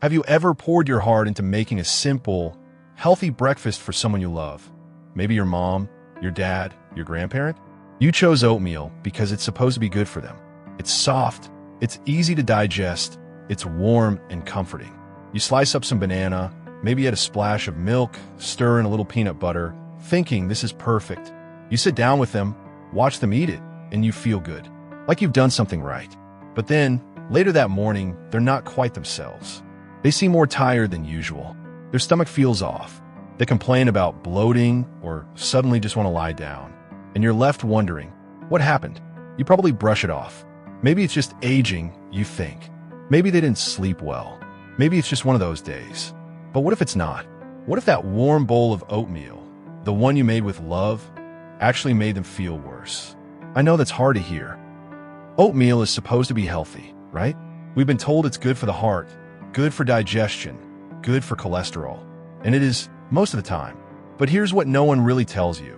Have you ever poured your heart into making a simple, healthy breakfast for someone you love? Maybe your mom, your dad, your grandparent? You chose oatmeal because it's supposed to be good for them. It's soft, it's easy to digest, it's warm and comforting. You slice up some banana, maybe add a splash of milk, stir in a little peanut butter, thinking this is perfect. You sit down with them, watch them eat it, and you feel good, like you've done something right. But then, later that morning, they're not quite themselves. They seem more tired than usual. Their stomach feels off. They complain about bloating or suddenly just want to lie down. And you're left wondering, what happened? You probably brush it off. Maybe it's just aging, you think. Maybe they didn't sleep well. Maybe it's just one of those days. But what if it's not? What if that warm bowl of oatmeal, the one you made with love, actually made them feel worse? I know that's hard to hear. Oatmeal is supposed to be healthy, right? We've been told it's good for the heart, good for digestion, good for cholesterol. And it is most of the time. But here's what no one really tells you.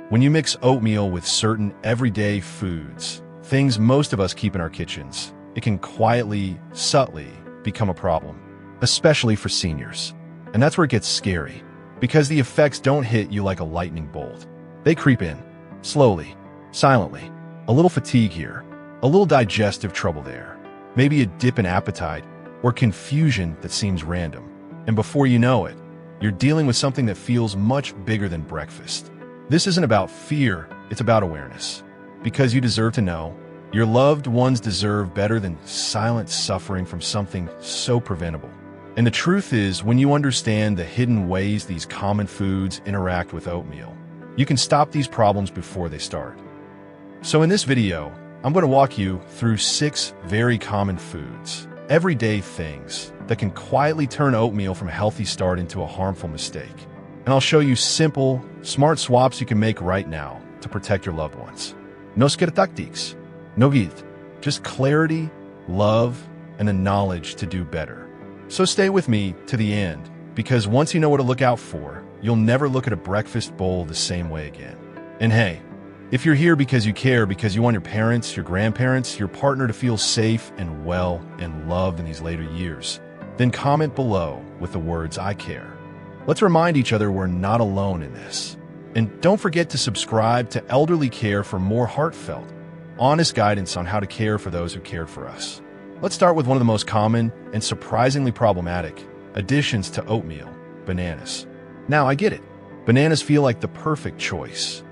When you mix oatmeal with certain everyday foods, things most of us keep in our kitchens, it can quietly, subtly become a problem, especially for seniors. And that's where it gets scary, because the effects don't hit you like a lightning bolt. They creep in, slowly, silently. A little fatigue here, a little digestive trouble there, maybe a dip in appetite, or confusion that seems random. And before you know it, you're dealing with something that feels much bigger than breakfast. This isn't about fear, it's about awareness. Because you deserve to know, your loved ones deserve better than silent suffering from something so preventable. And the truth is, when you understand the hidden ways these common foods interact with oatmeal, you can stop these problems before they start. So in this video, I'm going to walk you through 6 very common foods, everyday things that can quietly turn oatmeal from a healthy start into a harmful mistake. And I'll show you simple, smart swaps you can make right now to protect your loved ones. No tactics, no guilt, just clarity, love, and the knowledge to do better. So stay with me to the end, because once you know what to look out for, you'll never look at a breakfast bowl the same way again. And hey, if you're here because you care, because you want your parents, your grandparents, your partner to feel safe and well and loved in these later years, then comment below with the words, "I care." Let's remind each other we're not alone in this. And don't forget to subscribe to Elderly Care for more heartfelt, honest guidance on how to care for those who cared for us. Let's start with one of the most common and surprisingly problematic additions to oatmeal, bananas. Now, I get it. Bananas feel like the perfect choice.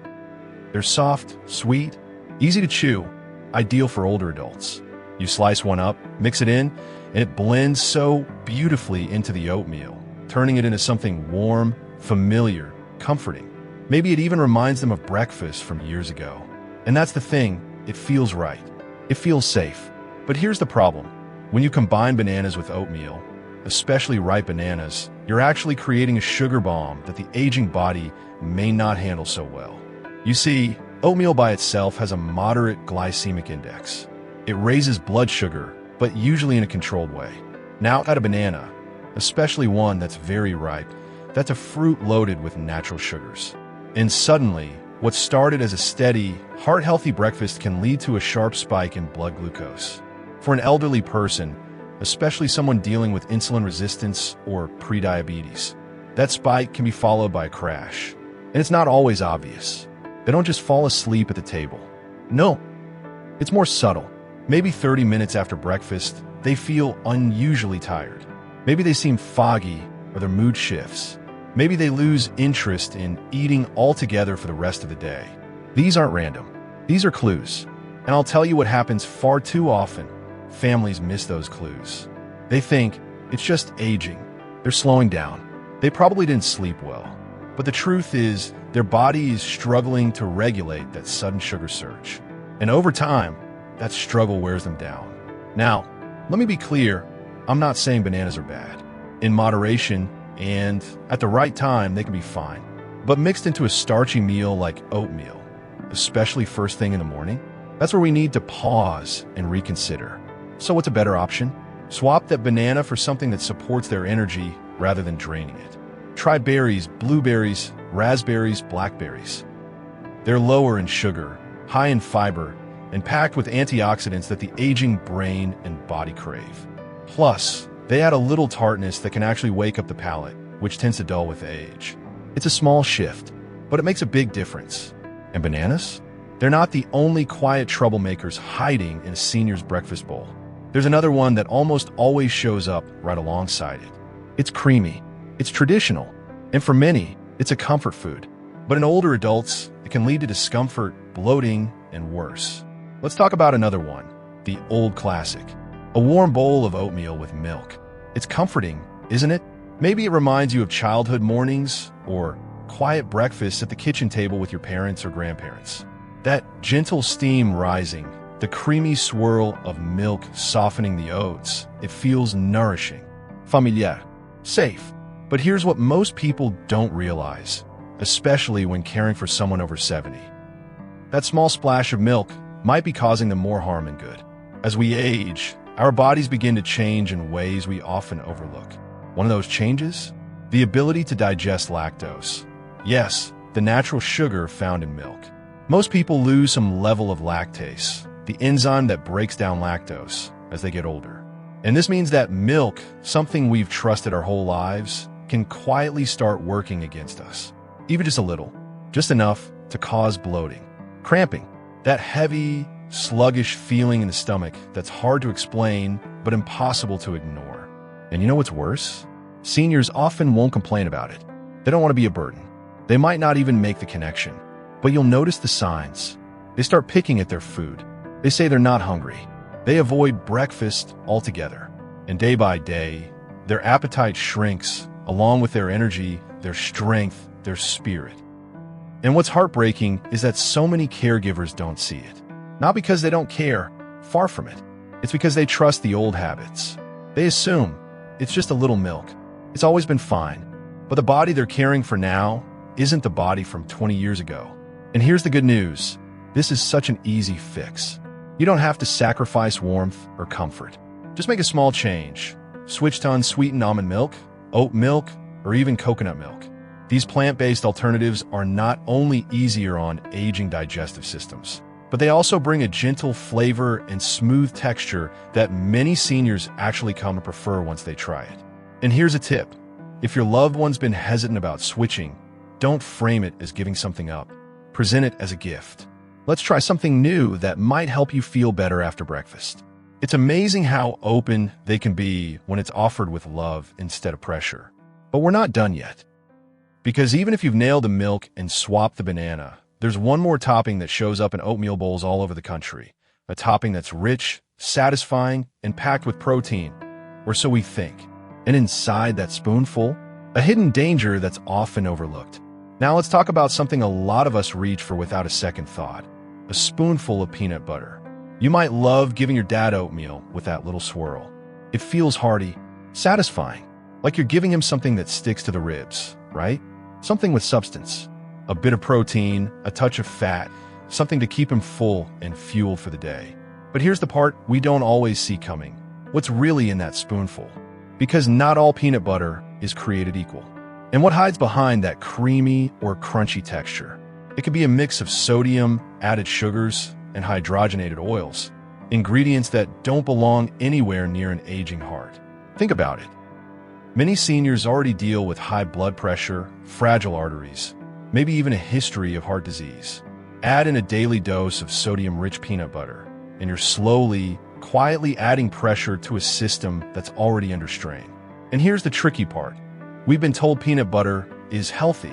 They're soft, sweet, easy to chew, ideal for older adults. You slice one up, mix it in, and it blends so beautifully into the oatmeal, turning it into something warm, familiar, comforting. Maybe it even reminds them of breakfast from years ago. And that's the thing, it feels right. It feels safe. But here's the problem. When you combine bananas with oatmeal, especially ripe bananas, you're actually creating a sugar bomb that the aging body may not handle so well. You see, oatmeal by itself has a moderate glycemic index. It raises blood sugar, but usually in a controlled way. Now add a banana, especially one that's very ripe, that's a fruit loaded with natural sugars. And suddenly, what started as a steady, heart-healthy breakfast can lead to a sharp spike in blood glucose. For an elderly person, especially someone dealing with insulin resistance or prediabetes, that spike can be followed by a crash. And it's not always obvious. They don't just fall asleep at the table. No, it's more subtle. Maybe 30 minutes after breakfast, they feel unusually tired. Maybe they seem foggy or their mood shifts. Maybe they lose interest in eating altogether for the rest of the day. These aren't random. These are clues. And I'll tell you what happens far too often. Families miss those clues. They think it's just aging. They're slowing down. They probably didn't sleep well. But the truth is, their body is struggling to regulate that sudden sugar surge. And over time, that struggle wears them down. Now, let me be clear, I'm not saying bananas are bad. In moderation and at the right time, they can be fine. But mixed into a starchy meal like oatmeal, especially first thing in the morning, that's where we need to pause and reconsider. So what's a better option? Swap that banana for something that supports their energy rather than draining it. Try berries, blueberries, raspberries, blackberries. They're lower in sugar, high in fiber, and packed with antioxidants that the aging brain and body crave. Plus, They add a little tartness that can actually wake up the palate, which tends to dull with age. It's a small shift, but it makes a big difference. And bananas? They're not the only quiet troublemakers hiding in a senior's breakfast bowl. There's another one that almost always shows up right alongside it. It's creamy, it's traditional, and for many, it's a comfort food. But in older adults, it can lead to discomfort, bloating, and worse. Let's talk about another one, the old classic. A warm bowl of oatmeal with milk. It's comforting, isn't it? Maybe it reminds you of childhood mornings or quiet breakfasts at the kitchen table with your parents or grandparents. That gentle steam rising, the creamy swirl of milk softening the oats, it feels nourishing, familiar, safe. But here's what most people don't realize, especially when caring for someone over 70. That small splash of milk might be causing them more harm than good. As we age, our bodies begin to change in ways we often overlook. One of those changes? The ability to digest lactose. Yes, the natural sugar found in milk. Most people lose some level of lactase, the enzyme that breaks down lactose, as they get older. And this means that milk, something we've trusted our whole lives, can quietly start working against us. Even just a little, just enough to cause bloating, cramping, that heavy, sluggish feeling in the stomach that's hard to explain but impossible to ignore. And you know what's worse? Seniors often won't complain about it. They don't want to be a burden. They might not even make the connection. But you'll notice the signs. They start picking at their food. They say they're not hungry. They avoid breakfast altogether. And day by day, their appetite shrinks, along with their energy, their strength, their spirit. And what's heartbreaking is that so many caregivers don't see it. Not because they don't care, far from it. It's because they trust the old habits. They assume it's just a little milk. It's always been fine. But the body they're caring for now isn't the body from 20 years ago. And here's the good news. This is such an easy fix. You don't have to sacrifice warmth or comfort. Just make a small change. Switch to unsweetened almond milk, oat milk, or even coconut milk. These plant-based alternatives are not only easier on aging digestive systems, but they also bring a gentle flavor and smooth texture that many seniors actually come to prefer once they try it. And here's a tip. If your loved one's been hesitant about switching, don't frame it as giving something up. Present it as a gift. Let's try something new that might help you feel better after breakfast. It's amazing how open they can be when it's offered with love instead of pressure. But we're not done yet. Because even if you've nailed the milk and swapped the banana, there's one more topping that shows up in oatmeal bowls all over the country. A topping that's rich, satisfying, and packed with protein. Or so we think. And inside that spoonful, a hidden danger that's often overlooked. Now let's talk about something a lot of us reach for without a second thought. A spoonful of peanut butter. You might love giving your dad oatmeal with that little swirl. It feels hearty, satisfying, like you're giving him something that sticks to the ribs, right? Something with substance. A bit of protein, a touch of fat, something to keep him full and fueled for the day. But here's the part we don't always see coming. What's really in that spoonful? Because not all peanut butter is created equal. And what hides behind that creamy or crunchy texture? It could be a mix of sodium, added sugars, and hydrogenated oils, ingredients that don't belong anywhere near an aging heart. Think about it. Many seniors already deal with high blood pressure, fragile arteries, maybe even a history of heart disease. Add in a daily dose of sodium-rich peanut butter, and you're slowly, quietly adding pressure to a system that's already under strain. And here's the tricky part. We've been told peanut butter is healthy.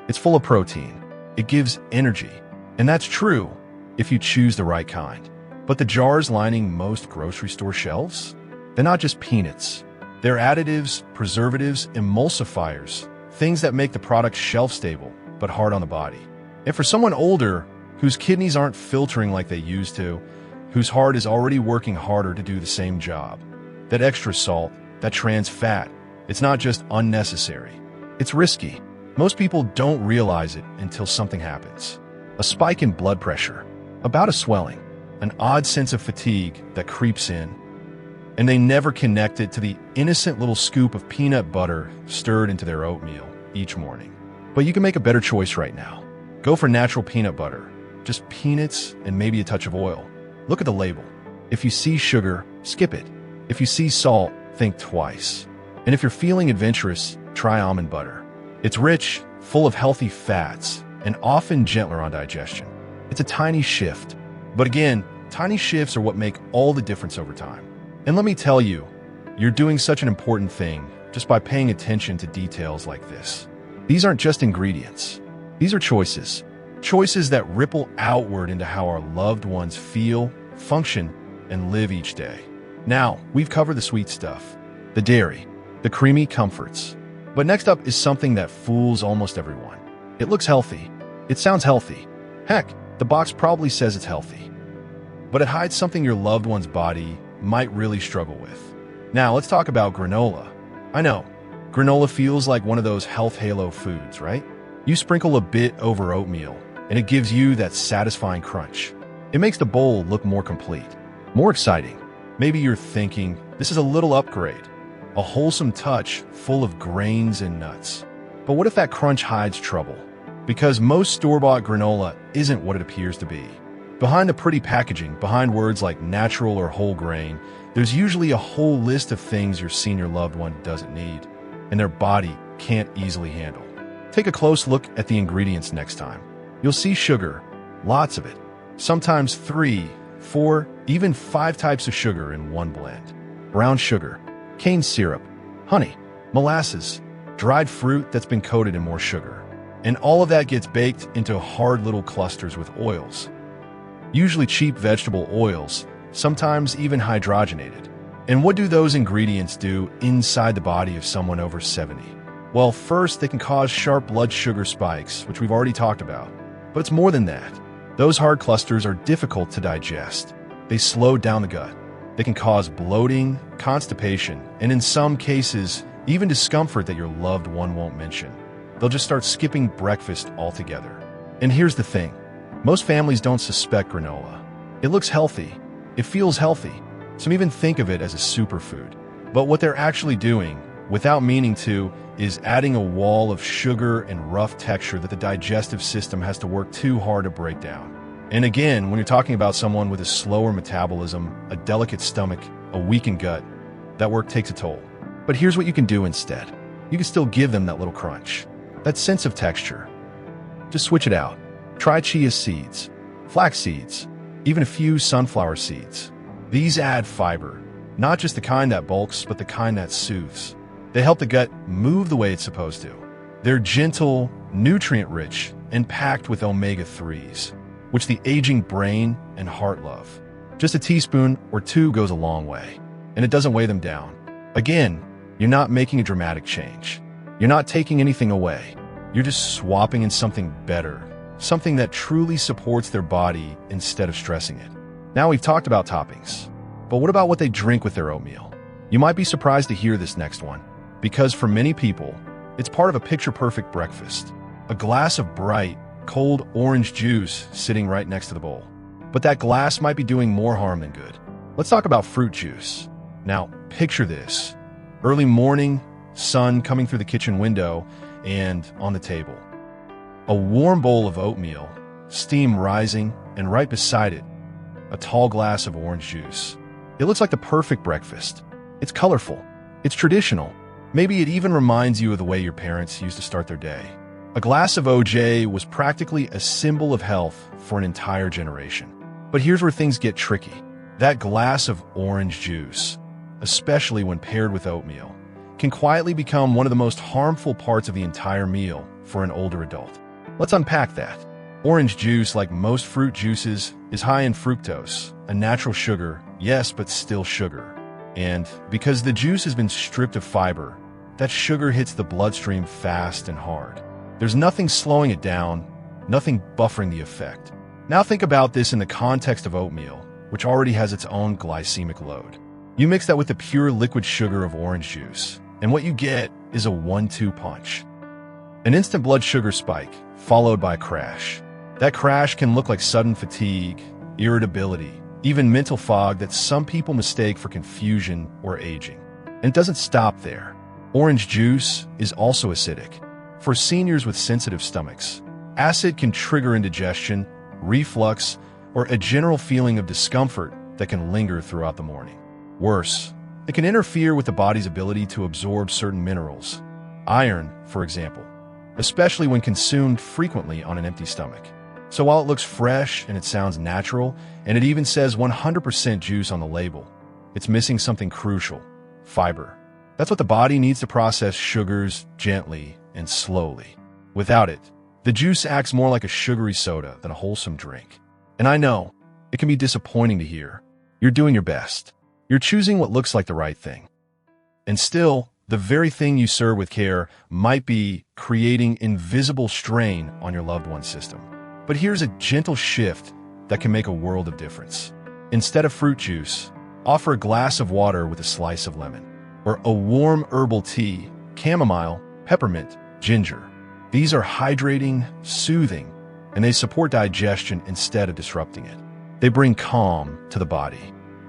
It's full of protein. It gives energy. And that's true if you choose the right kind. But the jars lining most grocery store shelves? They're not just peanuts. They're additives, preservatives, emulsifiers, things that make the product shelf-stable, but hard on the body. And for someone older, whose kidneys aren't filtering like they used to, whose heart is already working harder to do the same job, that extra salt, that trans fat, it's not just unnecessary. It's risky. Most people don't realize it until something happens. A spike in blood pressure, a bout of swelling, an odd sense of fatigue that creeps in, and they never connect it to the innocent little scoop of peanut butter stirred into their oatmeal each morning. But you can make a better choice right now. Go for natural peanut butter, just peanuts and maybe a touch of oil. Look at the label. If you see sugar, skip it. If you see salt, think twice. And if you're feeling adventurous, try almond butter. It's rich, full of healthy fats, and often gentler on digestion. It's a tiny shift. But again, tiny shifts are what make all the difference over time. And let me tell you, you're doing such an important thing just by paying attention to details like this. These aren't just ingredients. These are choices. Choices that ripple outward into how our loved ones feel, function, and live each day. Now, we've covered the sweet stuff, the dairy, the creamy comforts. But next up is something that fools almost everyone. It looks healthy. It sounds healthy. Heck, the box probably says it's healthy. But it hides something your loved one's body might really struggle with. Now, let's talk about granola. I know, granola feels like one of those health halo foods, right? You sprinkle a bit over oatmeal, and it gives you that satisfying crunch. It makes the bowl look more complete, more exciting. Maybe you're thinking, this is a little upgrade, a wholesome touch full of grains and nuts. But what if that crunch hides trouble? Because most store-bought granola isn't what it appears to be. Behind the pretty packaging, behind words like natural or whole grain, there's usually a whole list of things your senior loved one doesn't need, and their body can't easily handle. Take a close look at the ingredients next time. You'll see sugar, lots of it, sometimes 3, 4, even 5 types of sugar in one blend. Brown sugar, cane syrup, honey, molasses, dried fruit that's been coated in more sugar. And all of that gets baked into hard little clusters with oils. Usually cheap vegetable oils, sometimes even hydrogenated. And what do those ingredients do inside the body of someone over 70? Well, first, they can cause sharp blood sugar spikes, which we've already talked about. But it's more than that. Those hard clusters are difficult to digest. They slow down the gut. They can cause bloating, constipation, and in some cases, even discomfort that your loved one won't mention. They'll just start skipping breakfast altogether. And here's the thing. Most families don't suspect granola. It looks healthy. It feels healthy. Some even think of it as a superfood. But what they're actually doing, without meaning to, is adding a wall of sugar and rough texture that the digestive system has to work too hard to break down. And again, when you're talking about someone with a slower metabolism, a delicate stomach, a weakened gut, that work takes a toll. But here's what you can do instead. You can still give them that little crunch, that sense of texture. Just switch it out. Try chia seeds, flax seeds, even a few sunflower seeds. These add fiber, not just the kind that bulks, but the kind that soothes. They help the gut move the way it's supposed to. They're gentle, nutrient-rich, and packed with omega-3s, which the aging brain and heart love. Just a teaspoon or 2 goes a long way, and it doesn't weigh them down. Again, you're not making a dramatic change. You're not taking anything away. You're just swapping in something better, something that truly supports their body instead of stressing it. Now we've talked about toppings, but what about what they drink with their oatmeal? You might be surprised to hear this next one, because for many people, it's part of a picture-perfect breakfast. A glass of bright, cold orange juice sitting right next to the bowl. But that glass might be doing more harm than good. Let's talk about fruit juice. Now, picture this. Early morning, sun coming through the kitchen window, and on the table. A warm bowl of oatmeal, steam rising, and right beside it, a tall glass of orange juice. It looks like the perfect breakfast. It's colorful. It's traditional. Maybe it even reminds you of the way your parents used to start their day. A glass of OJ was practically a symbol of health for an entire generation. But here's where things get tricky. That glass of orange juice, especially when paired with oatmeal, can quietly become one of the most harmful parts of the entire meal for an older adult. Let's unpack that. Orange juice, like most fruit juices, is high in fructose, a natural sugar, yes, but still sugar. And because the juice has been stripped of fiber, that sugar hits the bloodstream fast and hard. There's nothing slowing it down, nothing buffering the effect. Now think about this in the context of oatmeal, which already has its own glycemic load. You mix that with the pure liquid sugar of orange juice, and what you get is a 1-2 punch. An instant blood sugar spike, followed by a crash. That crash can look like sudden fatigue, irritability, even mental fog that some people mistake for confusion or aging. And it doesn't stop there. Orange juice is also acidic. For seniors with sensitive stomachs, acid can trigger indigestion, reflux, or a general feeling of discomfort that can linger throughout the morning. Worse, It can interfere with the body's ability to absorb certain minerals, iron, for example, especially when consumed frequently on an empty stomach. So while it looks fresh and it sounds natural, and it even says 100% juice on the label, it's missing something crucial: fiber. That's what the body needs to process sugars gently and slowly. Without it, the juice acts more like a sugary soda than a wholesome drink. And I know, it can be disappointing to hear. You're doing your best. You're choosing what looks like the right thing. And still, the very thing you serve with care might be creating invisible strain on your loved one's system. But here's a gentle shift that can make a world of difference. Instead of fruit juice, offer a glass of water with a slice of lemon, or a warm herbal tea, chamomile, peppermint, ginger. These are hydrating, soothing, and they support digestion instead of disrupting it. They bring calm to the body.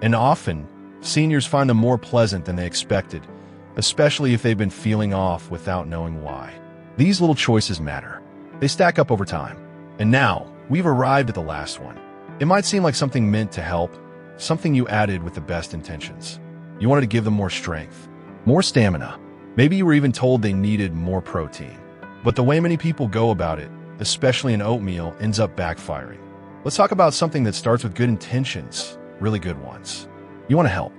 And often, seniors find them more pleasant than they expected, especially if they've been feeling off without knowing why. These little choices matter. They stack up over time. And now, we've arrived at the last one. It might seem like something meant to help, something you added with the best intentions. You wanted to give them more strength, more stamina. Maybe you were even told they needed more protein. But the way many people go about it, especially in oatmeal, ends up backfiring. Let's talk about something that starts with good intentions, really good ones. You want to help.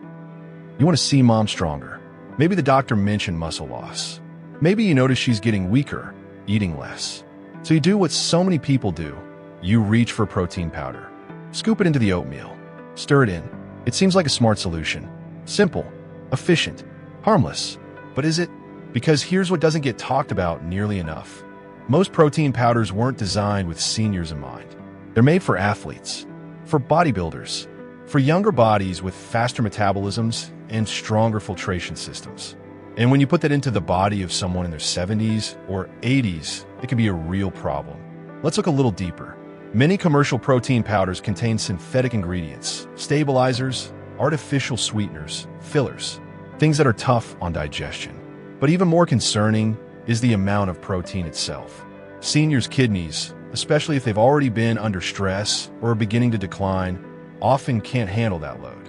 You want to see mom stronger. Maybe the doctor mentioned muscle loss. Maybe you notice she's getting weaker, eating less. So you do what so many people do. You reach for protein powder. Scoop it into the oatmeal. Stir it in. It seems like a smart solution. Simple, efficient, harmless. But is it? Because here's what doesn't get talked about nearly enough. Most protein powders weren't designed with seniors in mind. They're made for athletes, for bodybuilders, for younger bodies with faster metabolisms and stronger filtration systems. And when you put that into the body of someone in their 70s or 80s, it can be a real problem. Let's look a little deeper. Many commercial protein powders contain synthetic ingredients, stabilizers, artificial sweeteners, fillers, things that are tough on digestion. But even more concerning is the amount of protein itself. Seniors' kidneys, especially if they've already been under stress or are beginning to decline, often can't handle that load.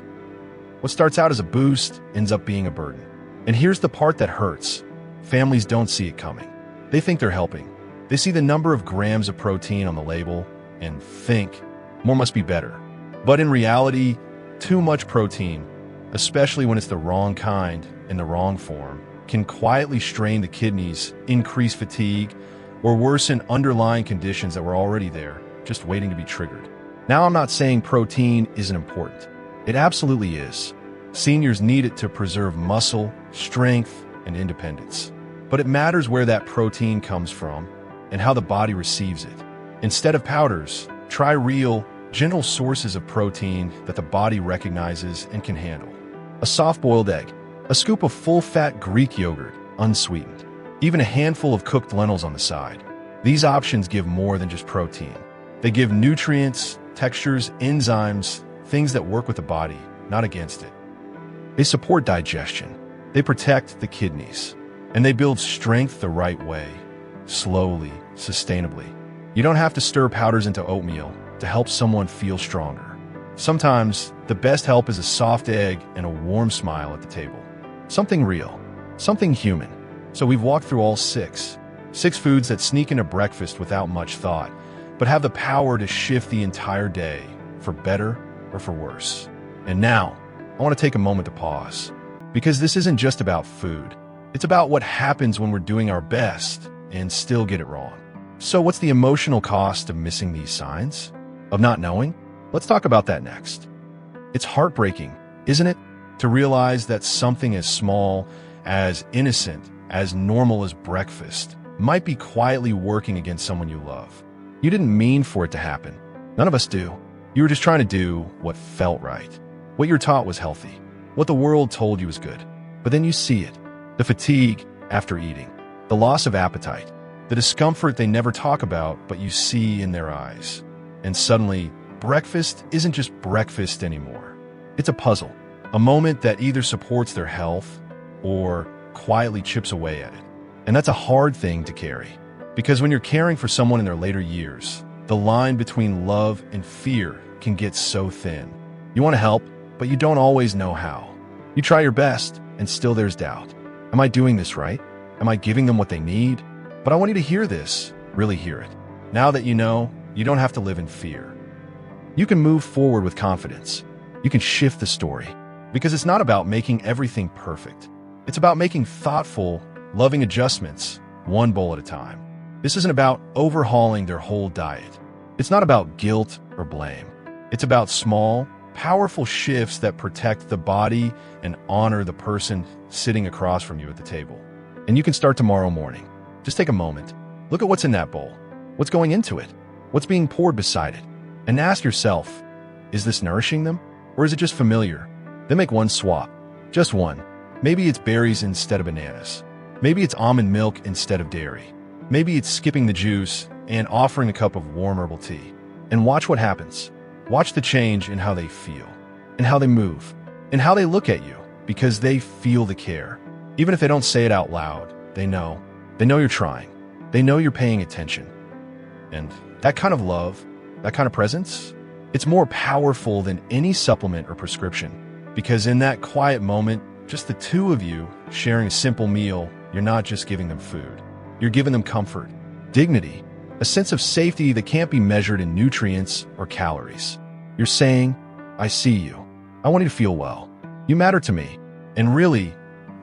What starts out as a boost ends up being a burden. And here's the part that hurts. Families don't see it coming. They think they're helping. They see the number of grams of protein on the label and think, more must be better. But in reality, too much protein, especially when it's the wrong kind in the wrong form, can quietly strain the kidneys, increase fatigue, or worsen underlying conditions that were already there, just waiting to be triggered. Now, I'm not saying protein isn't important. It absolutely is. Seniors need it to preserve muscle, strength, and independence. But it matters where that protein comes from and how the body receives it. Instead of powders, try real, gentle sources of protein that the body recognizes and can handle. A soft-boiled egg, a scoop of full-fat Greek yogurt, unsweetened, even a handful of cooked lentils on the side. These options give more than just protein. They give nutrients, textures, enzymes, things that work with the body, not against it. They support digestion. They protect the kidneys. And they build strength the right way, slowly, sustainably. You don't have to stir powders into oatmeal to help someone feel stronger. Sometimes, the best help is a soft egg and a warm smile at the table. Something real, something human. So we've walked through all six foods that sneak into breakfast without much thought, but have the power to shift the entire day, for better or for worse. And now, I want to take a moment to pause, because this isn't just about food. It's about what happens when we're doing our best and still get it wrong. So what's the emotional cost of missing these signs? Of not knowing? Let's talk about that next. It's heartbreaking, isn't it? To realize that something as small, as innocent, as normal as breakfast might be quietly working against someone you love. You didn't mean for it to happen. None of us do. You were just trying to do what felt right. What you're taught was healthy. What the world told you was good. But then you see it. The fatigue after eating. The loss of appetite. The discomfort they never talk about, but you see in their eyes. And suddenly, breakfast isn't just breakfast anymore. It's a puzzle. A moment that either supports their health or quietly chips away at it. And that's a hard thing to carry. Because when you're caring for someone in their later years, the line between love and fear can get so thin. You want to help, but you don't always know how. You try your best, and still there's doubt. Am I doing this right? Am I giving them what they need? But I want you to hear this, really hear it. Now that you know, you don't have to live in fear. You can move forward with confidence. You can shift the story. Because it's not about making everything perfect. It's about making thoughtful, loving adjustments, one bowl at a time. This isn't about overhauling their whole diet. It's not about guilt or blame. It's about small, powerful shifts that protect the body and honor the person sitting across from you at the table. And you can start tomorrow morning. Just take a moment. Look at what's in that bowl. What's going into it? What's being poured beside it? And ask yourself, is this nourishing them? Or is it just familiar? Then make one swap. Just one. Maybe it's berries instead of bananas. Maybe it's almond milk instead of dairy. Maybe it's skipping the juice and offering a cup of warm herbal tea. And watch what happens. Watch the change in how they feel, and how they move, and how they look at you, because they feel the care. Even if they don't say it out loud, they know. They know you're trying. They know you're paying attention. And that kind of love, that kind of presence, it's more powerful than any supplement or prescription. Because in that quiet moment, just the two of you sharing a simple meal, you're not just giving them food. You're giving them comfort, dignity, a sense of safety that can't be measured in nutrients or calories. You're saying, I see you. I want you to feel well. You matter to me. And really,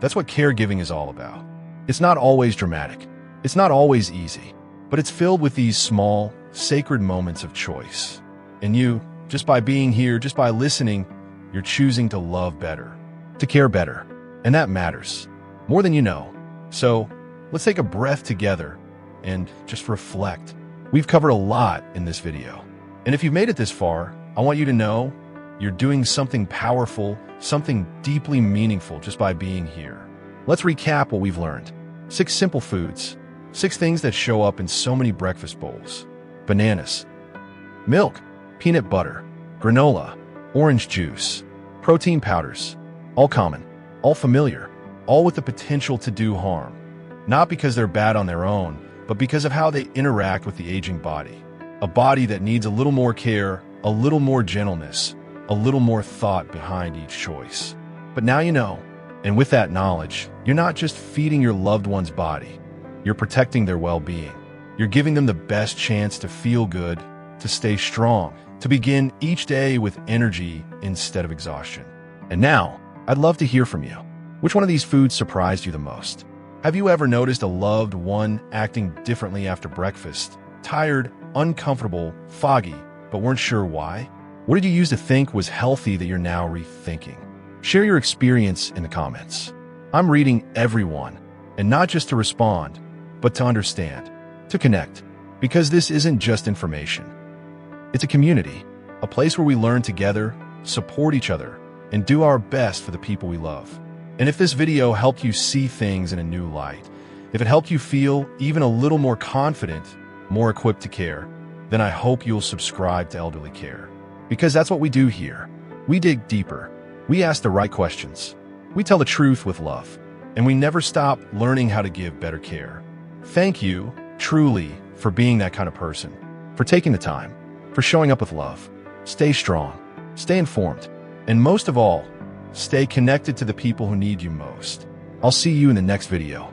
that's what caregiving is all about. It's not always dramatic. It's not always easy. But it's filled with these small, sacred moments of choice. And you, just by being here, just by listening, you're choosing to love better, to care better. And that matters. More than you know. So, let's take a breath together and just reflect. We've covered a lot in this video. And if you've made it this far, I want you to know you're doing something powerful, something deeply meaningful just by being here. Let's recap what we've learned. 6 simple foods. 6 things that show up in so many breakfast bowls. Bananas, milk, peanut butter, granola, orange juice, protein powders. All common, all familiar, all with the potential to do harm. Not because they're bad on their own, but because of how they interact with the aging body. A body that needs a little more care, a little more gentleness, a little more thought behind each choice. But now you know, and with that knowledge, you're not just feeding your loved one's body, you're protecting their well-being. You're giving them the best chance to feel good, to stay strong, to begin each day with energy instead of exhaustion. And now, I'd love to hear from you. Which one of these foods surprised you the most? Have you ever noticed a loved one acting differently after breakfast? Tired, uncomfortable, foggy, but weren't sure why? What did you used to think was healthy that you're now rethinking? Share your experience in the comments. I'm reading everyone, and not just to respond, but to understand, to connect, because this isn't just information. It's a community, a place where we learn together, support each other, and do our best for the people we love. And if this video helped you see things in a new light, if it helped you feel even a little more confident, more equipped to care, then I hope you'll subscribe to Elderly Care. Because that's what we do here. We dig deeper. We ask the right questions. We tell the truth with love. And we never stop learning how to give better care. Thank you, truly, for being that kind of person, for taking the time, for showing up with love. Stay strong, stay informed, and most of all, stay connected to the people who need you most. I'll see you in the next video.